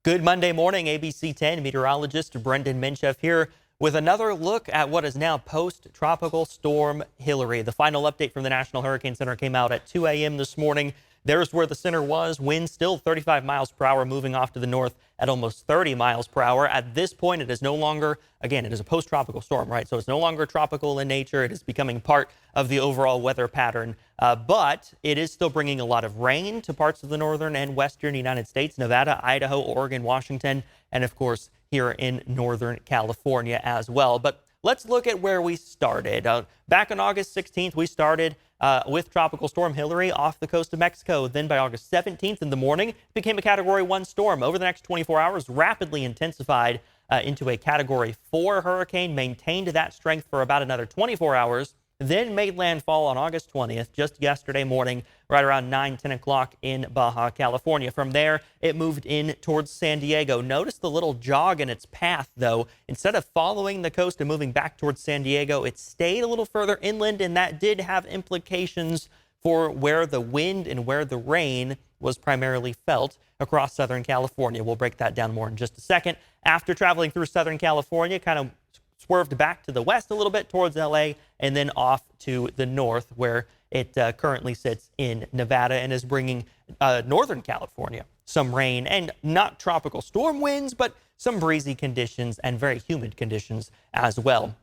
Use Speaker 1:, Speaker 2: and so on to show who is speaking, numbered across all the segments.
Speaker 1: Good Monday morning, ABC 10 meteorologist Brendan Minchef here with another look at what is now post-tropical storm Hilary. The final update from the National Hurricane Center came out at 2 a.m. this morning. There's where the center was. Winds still 35 miles per hour, moving off to the north at almost 30 miles per hour. At this point, it is no longer, again, it is a post-tropical storm, right? So it's no longer tropical in nature. It is becoming part of the overall weather pattern. But it is still bringing a lot of rain to parts of the northern and western United States, Nevada, Idaho, Oregon, Washington, and of course, here in Northern California as well. But let's look at where we started. Back on August 16th, we started with Tropical Storm Hilary off the coast of Mexico. Then by August 17th in the morning, it became a Category 1 storm. Over the next 24 hours, rapidly intensified into a Category 4 hurricane, maintained that strength for about another 24 hours, then made landfall on August 20th, just yesterday morning, right around 10 o'clock in Baja California. From there, it moved in towards San Diego. Notice the little jog in its path, though. Instead of following the coast and moving back towards San Diego, it stayed a little further inland, and that did have implications for where the wind and where the rain was primarily felt across Southern California. We'll break that down more in just a second. After traveling through Southern California, kind of swerved back to the west a little bit towards LA and then off to the north where it currently sits in Nevada and is bringing Northern California some rain and not tropical storm winds, but some breezy conditions and very humid conditions as well.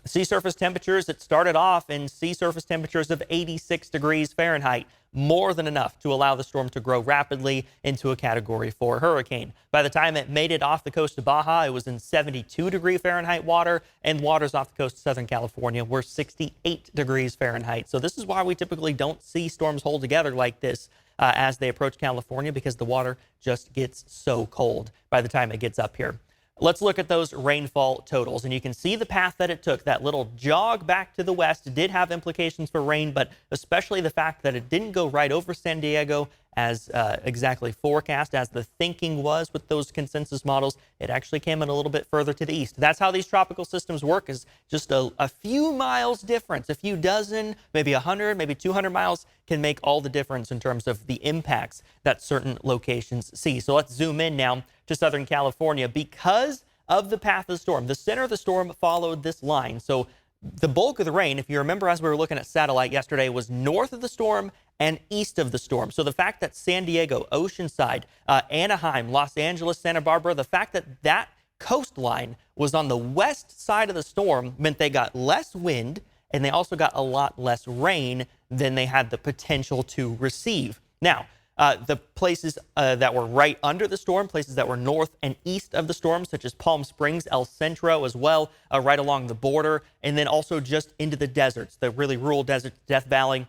Speaker 1: Sea surface temperatures, it started off in sea surface temperatures of 86 degrees Fahrenheit, more than enough to allow the storm to grow rapidly into a Category 4 hurricane. By the time it made it off the coast of Baja, it was in 72 degree Fahrenheit water, and waters off the coast of Southern California were 68 degrees Fahrenheit. So this is why we typically don't see storms hold together like this as they approach California, because the water just gets so cold by the time it gets up here. Let's look at those rainfall totals, and you can see the path that it took. That little jog back to the west did have implications for rain, but especially the fact that it didn't go right over San Diego as exactly forecast, as the thinking was with those consensus models. It actually came in a little bit further to the east. That's how these tropical systems work, is just a few miles difference. A few dozen, maybe 100, maybe 200 miles can make all the difference in terms of the impacts that certain locations see. So let's zoom in now to Southern California. Because of the path of the storm, the center of the storm followed this line. So the bulk of the rain, if you remember as we were looking at satellite yesterday, was north of the storm and east of the storm. So the fact that San Diego, Oceanside, Anaheim, Los Angeles, Santa Barbara, the fact that that coastline was on the west side of the storm meant they got less wind, and they also got a lot less rain than they had the potential to receive. Now, the places that were right under the storm, places that were north and east of the storm, such as Palm Springs, El Centro as well, right along the border, and then also just into the deserts, the really rural deserts, Death Valley.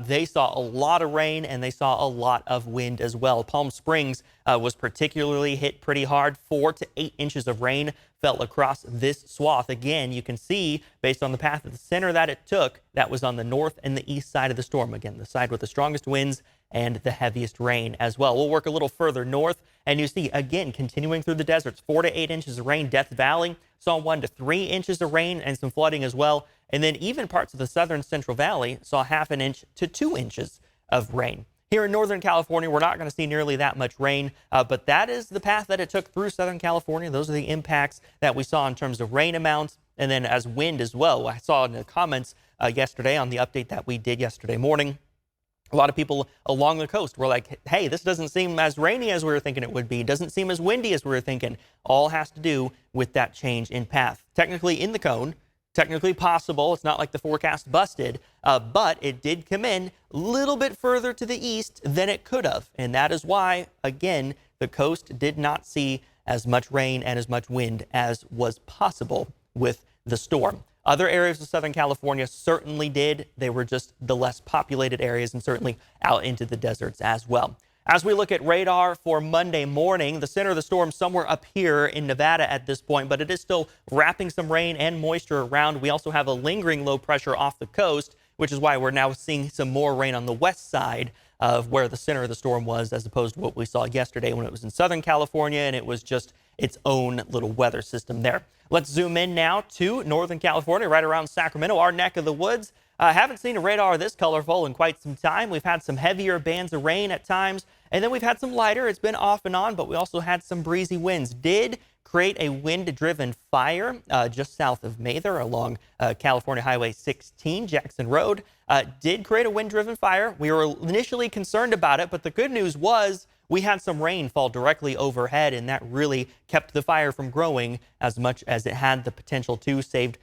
Speaker 1: They saw a lot of rain and they saw a lot of wind as well. Palm Springs was particularly hit pretty hard. 4 to 8 inches of rain fell across this swath. Again, you can see based on the path of the center that it took, that was on the north and the east side of the storm. Again, the side with the strongest winds and the heaviest rain as well. We'll work a little further north, and you see, again, continuing through the deserts, 4 to 8 inches of rain. Death Valley saw 1 to 3 inches of rain and some flooding as well. And then even parts of the southern Central Valley saw 1/2 inch to 2 inches of rain. Here in Northern California, we're not going to see nearly that much rain, but that is the path that it took through Southern California. Those are the impacts that we saw in terms of rain amounts and then as wind as well. I saw in the comments yesterday on the update that we did yesterday morning, a lot of people along the coast were like, hey, this doesn't seem as rainy as we were thinking it would be. It doesn't seem as windy as we were thinking. All has to do with that change in path. Technically in the cone, technically possible. It's not like the forecast busted, but it did come in a little bit further to the east than it could have. And that is why, again, the coast did not see as much rain and as much wind as was possible with the storm. Other areas of Southern California certainly did. They were just the less populated areas and certainly out into the deserts as well. As we look at radar for Monday morning, the center of the storm somewhere up here in Nevada at this point, but it is still wrapping some rain and moisture around. We also have a lingering low pressure off the coast, which is why we're now seeing some more rain on the west side of where the center of the storm was, as opposed to what we saw yesterday when it was in Southern California and it was just its own little weather system there. Let's zoom in now to Northern California, right around Sacramento, our neck of the woods. Haven't seen a radar this colorful in quite some time. We've had some heavier bands of rain at times, And then we've had some lighter. It's been off and on, but we also had some breezy winds. Did create a wind-driven fire just south of Mather along California Highway 16, Jackson Road. Did create a wind-driven fire. We were initially concerned about it, but the good news was we had some rain fall directly overhead, and that really kept the fire from growing as much as it had the potential to, saved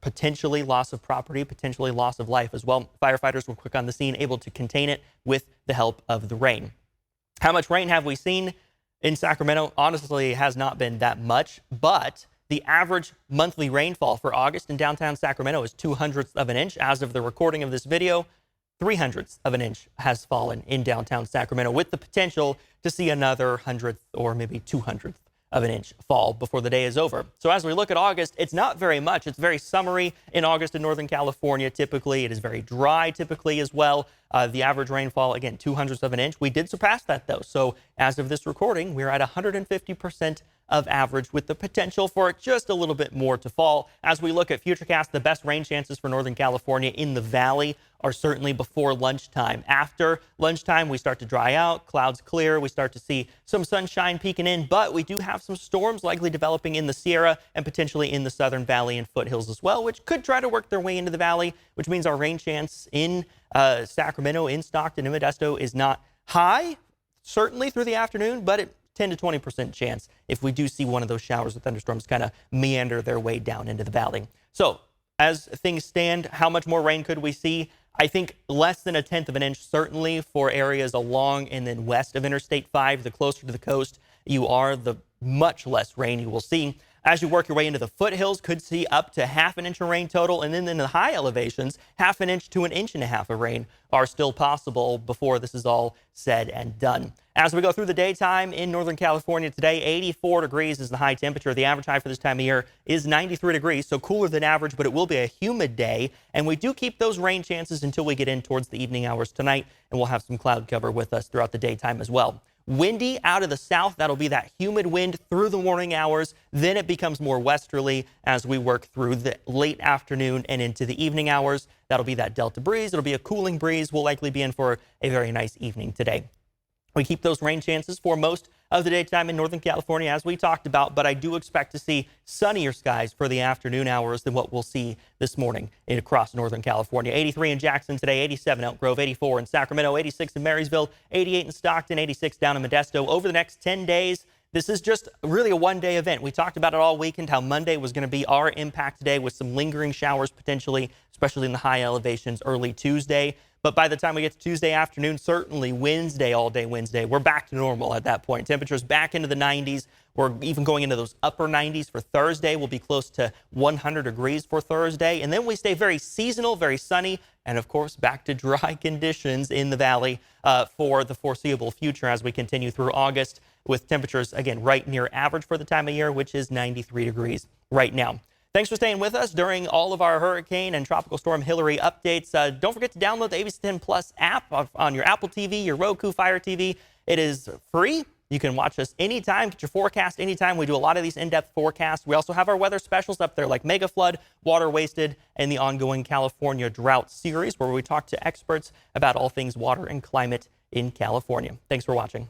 Speaker 1: potentially loss of property, potentially loss of life as well. Firefighters were quick on the scene, able to contain it with the help of the rain. How much rain have we seen in Sacramento? Honestly, it has not been that much, but the average monthly rainfall for August in downtown Sacramento is 0.02 of an inch. As of the recording of this video, 0.03 of an inch has fallen in downtown Sacramento, with the potential to see another 100th or maybe 200th of an inch fall before the day is over. So as we look at August, it's not very much. It's very summery in August in Northern California. Typically, it is very dry typically as well. The average rainfall, again, 0.02 of an inch. We did surpass that, though. So as of this recording, we're at 150% of average, with the potential for just a little bit more to fall. As we look at Futurecast, the best rain chances for Northern California in the valley are certainly before lunchtime. After lunchtime, we start to dry out, clouds clear, we start to see some sunshine peeking in, but we do have some storms likely developing in the Sierra and potentially in the Southern Valley and foothills as well, which could try to work their way into the valley, which means our rain chance in Sacramento, in Stockton, and Modesto is not high, certainly through the afternoon, but it 10 to 20% chance if we do see one of those showers or thunderstorms kind of meander their way down into the valley. So as things stand, how much more rain could we see? I think less than 1/10 of an inch, certainly for areas along and then west of Interstate 5. The closer to the coast you are, the much less rain you will see. As you work your way into the foothills, could see up to 1/2 inch of rain total. And then in the high elevations, 1/2 inch to 1.5 inches of rain are still possible before this is all said and done. As we go through the daytime in Northern California today, 84 degrees is the high temperature. The average high for this time of year is 93 degrees, so cooler than average, but it will be a humid day. And we do keep those rain chances until we get in towards the evening hours tonight, and we'll have some cloud cover with us throughout the daytime as well. Windy out of the south. That'll be that humid wind through the morning hours. Then it becomes more westerly as we work through the late afternoon and into the evening hours. That'll be that delta breeze. It'll be a cooling breeze. We'll likely be in for a very nice evening today. We keep those rain chances for most of the daytime in Northern California, as we talked about, but I do expect to see sunnier skies for the afternoon hours than what we'll see this morning across Northern California. 83 in Jackson today, 87 Elk Grove, 84 in Sacramento, 86 in Marysville, 88 in Stockton, 86 down in Modesto. Over the next 10 days, this is just really a one-day event. We talked about it all weekend, how Monday was going to be our impact day with some lingering showers potentially, especially in the high elevations early Tuesday. But by the time we get to Tuesday afternoon, certainly Wednesday, all day Wednesday, we're back to normal at that point. Temperatures back into the 90s. We're even going into those upper 90s for Thursday. We'll be close to 100 degrees for Thursday. And then we stay very seasonal, very sunny, and of course, back to dry conditions in the valley for the foreseeable future as we continue through August, with temperatures, again, right near average for the time of year, which is 93 degrees right now. Thanks for staying with us during all of our hurricane and tropical storm Hilary updates. Don't forget to download the ABC 10 Plus app on your Apple TV, your Roku Fire TV. It is free. You can watch us anytime, get your forecast anytime. We do a lot of these in-depth forecasts. We also have our weather specials up there like mega flood, water wasted, and the ongoing California drought series, where we talk to experts about all things water and climate in California. Thanks for watching.